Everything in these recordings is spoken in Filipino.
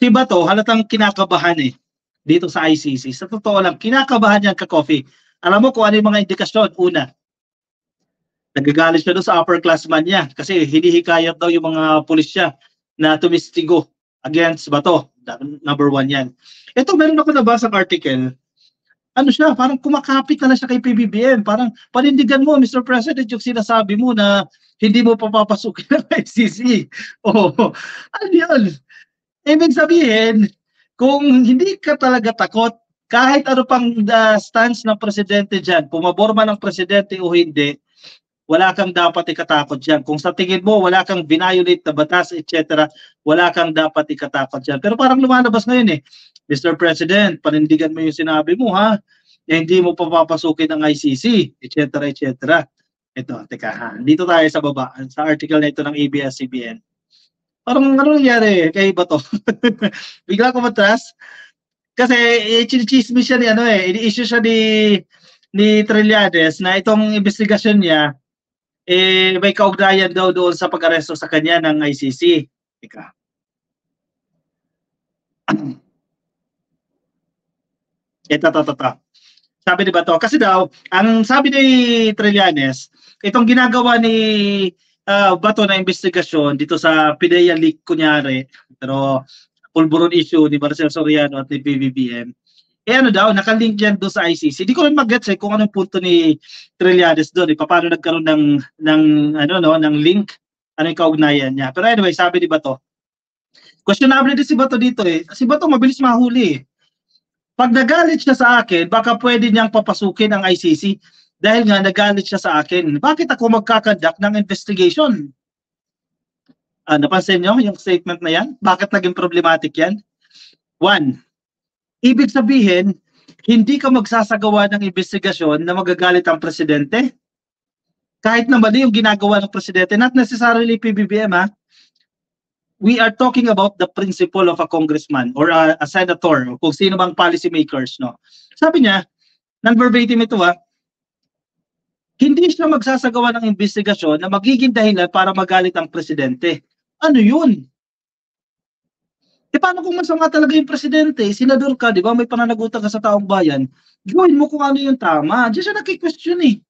Si Bato, halatang kinakabahan dito sa ICC. Sa totoo lang, kinakabahan yan ka-coffee. Alam mo kung ano yung mga indikasyon? Una, nagagalit siya doon sa upperclassman niya kasi hinihikayat daw yung mga pulisya na tumistigo against Bato. Number one yan. Ito, meron ako nabasang article. Ano siya, parang kumakapit na lang siya kay PBBM. Parang panindigan mo, Mr. President, yung sinasabi mo na hindi mo papapasukin ng ICC. Oh, ano yun? Ibig sabihin, kung hindi ka talaga takot, kahit ano pang stance ng presidente dyan, pumabor man ng presidente o hindi, wala kang dapat ikatakot dyan. Kung sa tingin mo, wala kang violate na batas, etc., wala kang dapat ikatakot dyan. Pero parang lumalabas ngayon Mr. President, panindigan mo yung sinabi mo ha, hindi mo papapasukin ng ICC, etc., etc. Ito, teka ha, dito tayo sa baba, sa article na ito ng ABS-CBN. Parang ano nangyari kay Bato? Bigla ko matras. Kasi chinichismis siya ni ini-issue siya ni Trillanes na itong investigasyon niya may kaugnayan daw doon sa pag-aresto sa kanya ng ICC. Teka. Ito. Sabi ni Bato, kasi daw, ang sabi ni Trillanes, itong ginagawa ni Bato na investigasyon dito sa PIDEA leak kunyari, pero pulburon issue ni Marcel Soriano at ni PBBM, ano daw, nakalink yan doon sa ICC. Di ko rin mag-gets kung anong punto ni Trillanes doon, paano nagkaroon ng link, ano yung kaugnayan niya. Pero anyway, sabi ni Bato, questionable din si Bato dito Si Bato mabilis mahuli Pag nagalit siya sa akin, baka pwede niyang papasukin ang ICC dahil nga nagalit siya sa akin. Bakit ako magkakandak ng investigation? Napansin niyo yung statement na yan? Bakit naging problematic yan? One, ibig sabihin, hindi ka magsasagawa ng investigasyon na magagalit ang presidente. Kahit na mali yung ginagawa ng presidente, not necessarily PBBM we are talking about the principle of a congressman or a senator, kung sino bang policy makers, no? Sabi niya, ng verbatim ito hindi siya magsasagawa ng investigasyon na magiging dahilan para magalit ang presidente. Ano yun? Paano kung masama talaga yung presidente, senador ka, di ba, may pananagutan ka sa taong bayan, gawin mo kung ano yung tama. Diyan siya nakik-question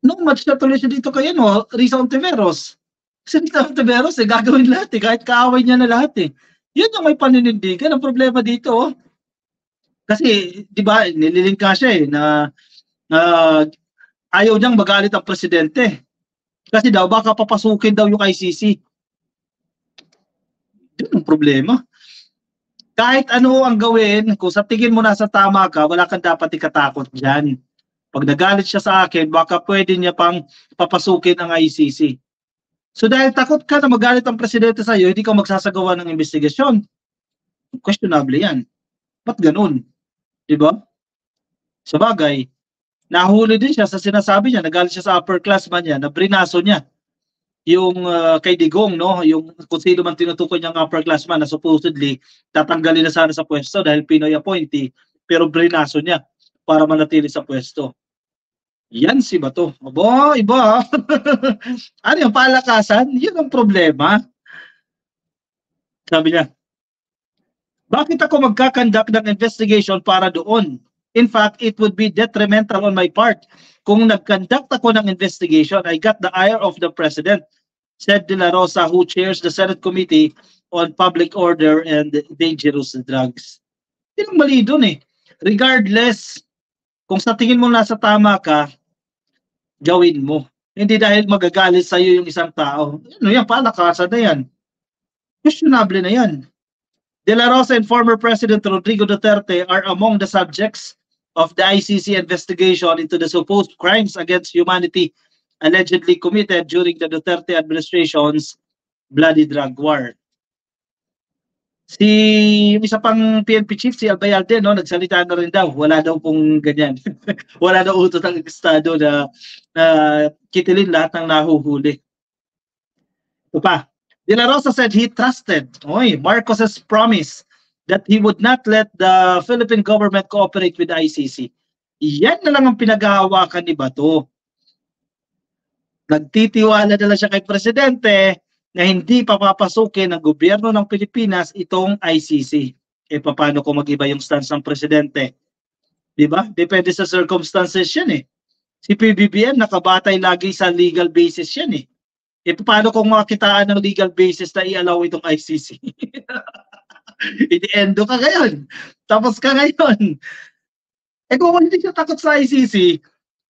Nung match na tuloy siya dito kay Risa Ontiveros. Kasi Risa Ontiveros gagawin lahat kahit kaaway niya na lahat Yun yung may paninindigan. Ang problema dito kasi, di ba, nililingka siya na ayaw niyang magalit ang presidente. Kasi daw, baka papasukin daw yung ICC. Yun ang problema. Kahit ano ang gawin, kung sa tingin mo nasa tama ka, wala kang dapat ikatakot dyan. Pag nagalit siya sa akin, baka pwede niya pang papasukin ang ICC. So dahil takot ka na magalit ang presidente sa iyo, hindi ka magsasagawa ng investigasyon. Questionable yan. Ba't ganun? Diba? Sa bagay, nahuli din siya sa sinasabi niya, nagalit siya sa upperclassman niya, na brinaso niya yung kay Digong, no? Yung kung sino man tinutukoy niyang upperclassman na supposedly tatanggalin na sana sa pwesto dahil Pinoy appointee, pero brinaso niya para manatili sa pwesto. Yan si Bato. Aba, iba. Ano yung palakasan? Yun ang problema. Sabi niya, bakit ako magkakandak ng investigation para doon? In fact, it would be detrimental on my part. Kung nagkandak ako ng investigation, I got the ire of the President, said De La Rosa, who chairs the Senate Committee on Public Order and Dangerous Drugs. Yun ang mali doon Regardless, kung sa tingin mo nasa tama ka, gawin mo. Hindi dahil magagalit sa iyo yung isang tao. Ano yan, palakasan na yan. Questionable na yan. De La Rosa and former President Rodrigo Duterte are among the subjects of the ICC investigation into the supposed crimes against humanity allegedly committed during the Duterte administration's bloody drug war. Yung isa pang PNP chief, si Albayalde, nagsalita na rin daw. Wala daw pong ganyan. Wala daw utot ang estado na kitilin lahat ng nahuhuli. Ito pa. De La Rosa said he trusted Marcos's promise that he would not let the Philippine government cooperate with the ICC. Yan na lang ang pinaghahawakan ni Bato. Nagtitiwala na lang siya kay Presidente na hindi papapasukin ng gobyerno ng Pilipinas itong ICC. Paano kung mag-iba yung stance ng presidente? Di ba? Depende sa circumstances yan Si PBBM nakabatay lagi sa legal basis yan paano kung makitaan ng legal basis na i-allow itong ICC? Edi-endo ka ngayon. Tapos ka ngayon. Kung hindi siya takot sa ICC,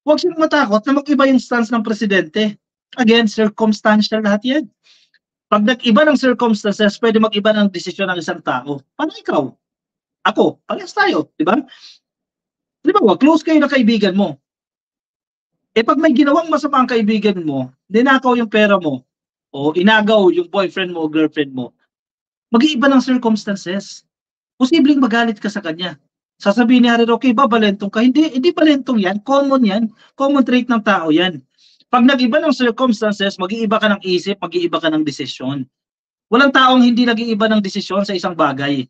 huwag siyang matakot na mag-iba yung stance ng presidente. Again, circumstantial lahat yan. Pag nag-iba ng circumstances, pwede mag-iba ng desisyon ng isang tao. Paano ikaw? Ako, parehas tayo, di ba? Di ba, close kayo na kaibigan mo. Pag may ginawang masama ang kaibigan mo, ninakaw yung pera mo, o inagaw yung boyfriend mo o girlfriend mo, mag-iiba ng circumstances. Posibleng magalit ka sa kanya. Sasabihin ni Harry Roque, balentong ka. Hindi balentong yan. Common yan. Common trait ng tao yan. Pag nag-iba ng circumstances, mag-iiba ka ng isip, mag-iiba ka ng desisyon. Walang taong hindi nag-iiba ng desisyon sa isang bagay.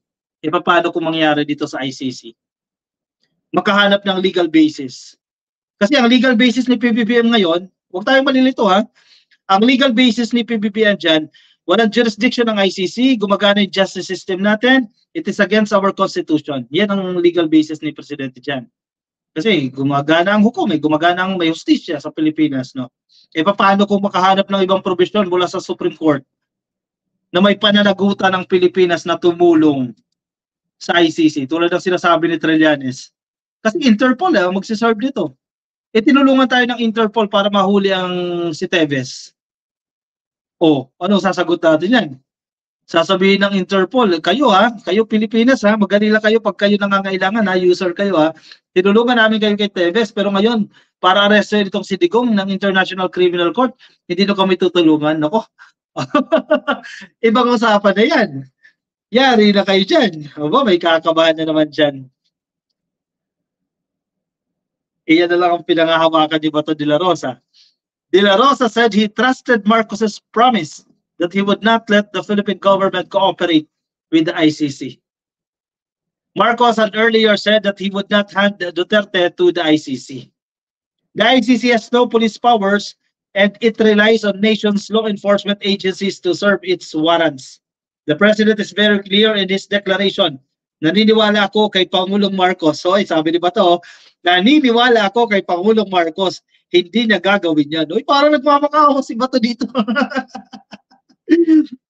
Paano kung mangyari dito sa ICC? Makahanap ng legal basis. Kasi ang legal basis ni PBBM ngayon, huwag tayong malilito ang legal basis ni PBBM dyan, walang jurisdiction ng ICC, gumagana yung justice system natin, it is against our constitution. Yan ang legal basis ni Presidente dyan. Kasi gumagana ang hukom, gumagana ang may justisya sa Pilipinas, no? Paano kung makahanap ng ibang provision mula sa Supreme Court na may pananagutan ng Pilipinas na tumulong sa ICC, tulad ng sinasabi ni Trillanes. Kasi Interpol magsiserve dito. Tinulungan tayo ng Interpol para mahuli ang si Teves. Ano sasagot natin yan? Sasabihin ng Interpol, kayo Pilipinas magaling lang kayo pag kayo nangangailangan user kayo Tinulungan namin kayo kay Teves, pero ngayon, para arrestin itong si Digong ng International Criminal Court, hindi na kami tutulungan. Nako. Ibang usapan na yan. Yari na kayo dyan. May kakabahan na naman dyan. Iyan na lang ang pinangahawakan ni Bato de la Rosa. De la Rosa said he trusted Marcos's promise that he would not let the Philippine government cooperate with the ICC. Marcos had earlier said that he would not hand Duterte to the ICC. The ICC has no police powers and it relies on nations' law enforcement agencies to serve its warrants. The President is very clear in his declaration. Naniniwala ako kay Pangulong Marcos. Sabi ni Bato, naniniwala ako kay Pangulong Marcos. Hindi niya gagawin yan. Parang nagmamakaawa si Bato dito.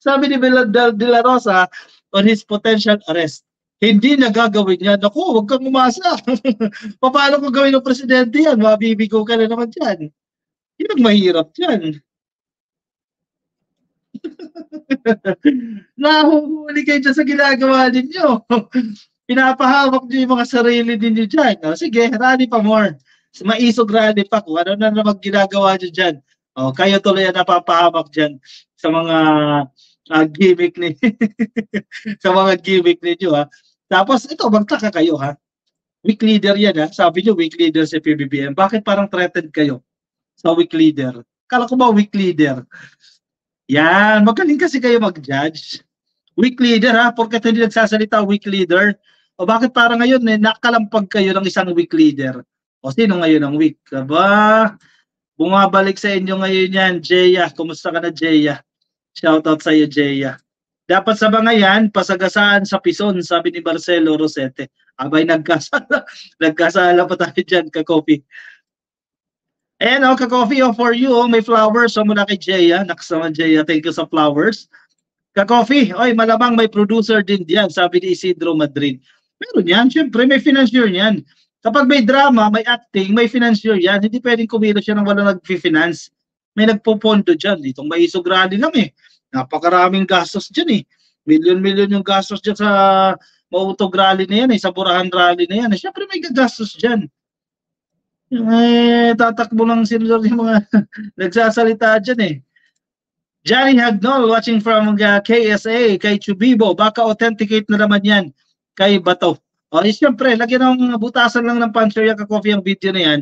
Sabi ni De la Rosa on his potential arrest. Hindi na gagawin yan. Huwag kang umasa. Paano kung gawin ng presidente yan? Mabibigo ka na naman dyan. Yun ang mahirap dyan. Nahuhuli kayo dyan sa ginagawa ninyo. Pinapahawak nyo yung mga sarili ninyo dyan. Sige, rally pa more. Maisog rally pa kung ano na naman ginagawa nyo dyan. Kayo tuloy ang napapahawak dyan sa mga gimmick ni sa mga gimmick ninyo Tapos ito, magtaka kayo Weak leader yan Sabi nyo weak leader si PBBM. Bakit parang threatened kayo sa weak leader? Kala ko ba weak leader? Yan, magaling kasi kayo mag-judge. Weak leader porket hindi nagsasalita weak leader. Bakit parang ngayon nakalampag kayo ng isang weak leader? Sino ngayon ang weak? Bumabalik sa inyo ngayon yan, Jeya. Kumusta ka na, Jeya? Shoutout sa iyo, Jeya. Dapat sa bangayan, pasagasaan sa pison, sabi ni Marcelo Rosete. Abay, nagkasala pa tayo dyan, ka-coffee. Ayan ka-coffee, for you, may flowers. Muna kay Jeya. Nakasama, Jeya. Thank you sa flowers. Ka-coffee, malamang may producer din diyan, sabi ni Isidro Madrid. Meron yan, syempre, may financier yan. Kapag may drama, may acting, may financier yan. Hindi pwedeng kumilo siya nang wala nag-finance. May nagpupondo dyan. Itong maisog rally lang Napakaraming gastos dyan Milyon-milyon yung gastos dyan sa mautog rally na yan sa Burahan rally na yan. Siyempre may gagastos dyan. Tatakbo lang sinulor yung mga nagsasalita dyan Johnny Hagnol watching from KSA, kay Chubibo. Baka authenticate na naman yan kay Bato. Siyempre, lagyan ng butasan lang ng puncher yung ka-coffee ang video na yan.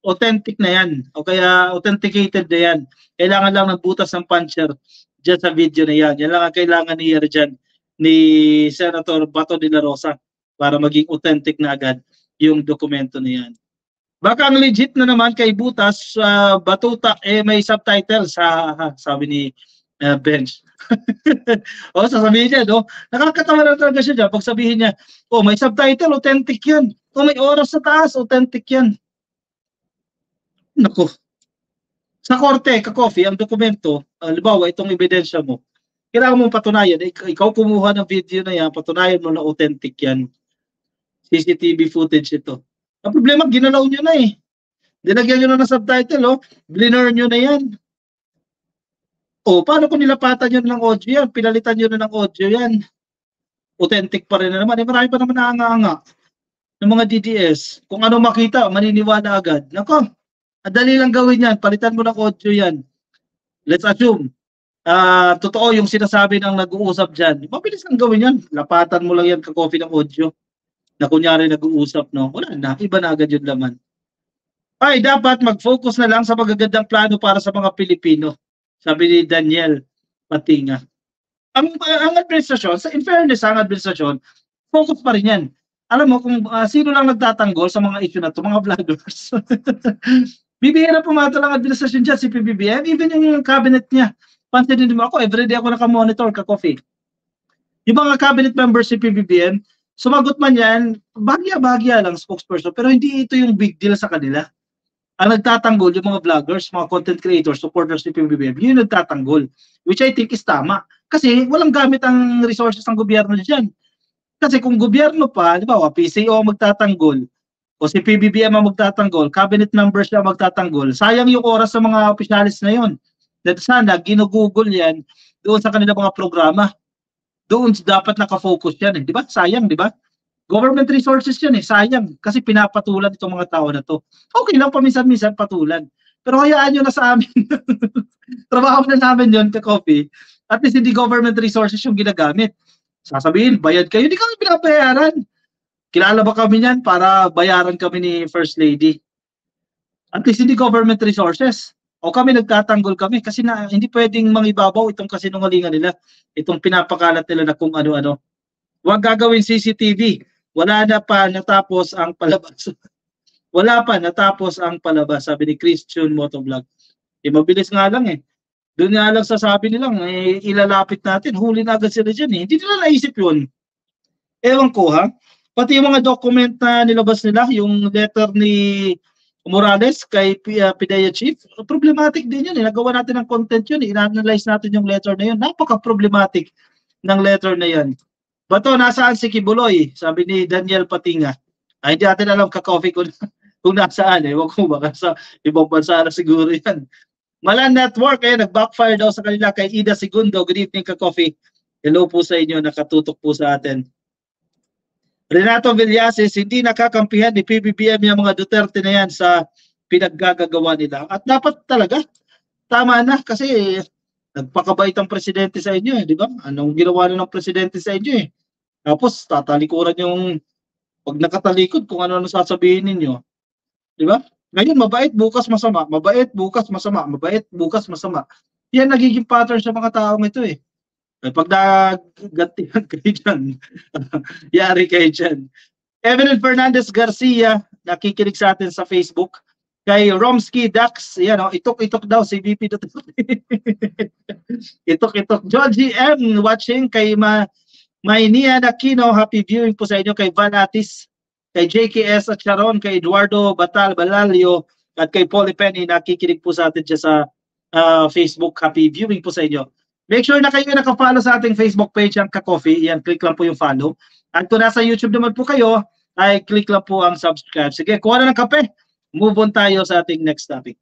Authentic na yan. O kaya authenticated na yan. Kailangan lang ng butas ng puncher dyan sa video na yan. Yan lang ang kailangan niya dyan ni Senator Bato de la Rosa para maging authentic na agad yung dokumento na yan. Baka ang legit na naman kay Butas, Batuta, may subtitles, sabi ni Bench. O, sasabihin niya, no? Nakakatawa lang talaga siya dyan. Pag sabihin niya, oh, may subtitle, authentic yan. O, may oras sa taas, authentic yan. Naku. Sa korte, ka-coffee, ang dokumento, halimbawa, itong ebidensya mo, kailangan mo patunayan, ikaw kumuha ng video na yan, patunayan mo na authentic yan. CCTV footage ito. Ang problema, ginalaw nyo na eh. Dinagyan nyo na ng subtitle, oh. Blur nyo na yan. O, paano kung nilapatan nyo ng audio yan? Pinalitan nyo na ng audio yan. Authentic pa rin na naman. Marami pa naman naanganga ng mga DDS. Kung ano makita, maniniwala agad. Nako, madali lang gawin yan. Palitan mo ng audio yan. Let's assume, totoo yung sinasabi ng nag-uusap dyan. Mabilis lang gawin yan. Lapatan mo lang yan ka-coffee ng audio na kunyari nag-uusap, no? Wala na, iba na agad yung laman. Ay, dapat mag-focus na lang sa magagandang plano para sa mga Pilipino. Sabi ni Daniel Patinga. Ang administrasyon, in fairness, ang administrasyon, focus pa rin yan. Alam mo, kung sino lang nagtatanggol sa mga issue na ito, mga vloggers. Bibihira pumato lang administrasyon dyan, si PBBM, even yung cabinet niya. Pansinin mo ako, everyday ako nakamonitor, ka-coffee. Yung mga cabinet members si PBBM, sumagot man yan, bahagya-bahagya lang spokesperson, pero hindi ito yung big deal sa kanila. Ang nagtatanggol, yung mga vloggers, mga content creators, supporters ni PBBM, yun yung nagtatanggol, which I think is tama. Kasi walang gamit ang resources ng gobyerno dyan. Kasi kung gobyerno pa, di ba, PCO ang magtatanggol, o si PBBM ang magtatanggol, cabinet members na magtatanggol, sayang yung oras sa mga opisyalis na yun. That sana, ginugugol yan doon sa kanilang mga programa. Doon dapat nakafocus yan, eh. Di ba? Sayang, di ba? Government resources yan eh, sayang. Kasi pinapatulan itong mga tao na to. Okay lang paminsan-minsan patulan. Pero hayaan nyo na sa amin. Trabaho na namin yun, ka-coffee. At least hindi government resources yung ginagamit. Sasabihin, bayad kayo, hindi kami pinabayaran. Kilala ba kami niyan para bayaran kami ni First Lady? At least hindi government resources. O kami nagtatanggol kami kasi na hindi pwedeng mangibabaw itong kasinungalingan nila. Itong pinapakalat nila na kung ano-ano. Huwag gagawin CCTV. Wala na pa natapos ang palabas. Wala pa natapos ang palabas, sabi ni Christian Motovlog. Mabilis nga lang eh. Doon nga lang sasabi nilang, ilalapit natin, huli na agad sila dyan eh. Hindi nila naisip yun. Ewan ko ha. Pati yung mga document na nilabas nila, yung letter ni Morales kay PIDEA Chief, problematic din yun eh. Nagawa natin ng content yun eh. Ina-analyze natin yung letter na yun. Napaka-problematic ng letter na yan. Bato, nasaan si Kibuloy? Sabi ni Daniel Patinga. Ay, hindi natin alam ka-coffee kung nasaan eh. Huwag ko baka sa ibang bansa na siguro yan. Malan Network, nag-backfire daw sa kanila kay Ida Segundo. Good evening, ka-coffee. Hello po sa inyo, nakatutok po sa atin. Renato Villases, hindi nakakampihan ni PBBM yung mga Duterte na yan sa pinaggagawa nila. At dapat talaga, tama na kasi nagpakabait ang presidente sa inyo eh, di ba? Anong ginawa na ng presidente sa inyo eh? Tapos tatalikuran yung pag nakatalikod kung ano sasabihin ninyo. Di ba? Ngayon, mabait, bukas masama. Mabait, bukas masama. Mabait, bukas masama. Yan nagiging pattern sa mga taong ito eh. Pag naggantihan kayo dyan, yari kayo dyan. Evelyn Fernandez Garcia, nakikinig sa atin sa Facebook. Kay Romsky Dax, yan o, itok-itok daw si VP Duterte. Itok-itok. Georgie M. watching kay Maynia Aquino, happy viewing po sa inyo. Kay Van Atis, kay JKS at Sharon, kay Eduardo Balalio, at kay Polly Penny, nakikinig po sa atin siya sa Facebook. Happy viewing po sa inyo. Make sure na kayo naka-follow sa ating Facebook page, ang ka-coffee. Yan, click lang po yung follow. At kung nasa YouTube naman po kayo, ay click lang po ang subscribe. Sige, kuha na ng kape. Move on tayo sa ating next topic.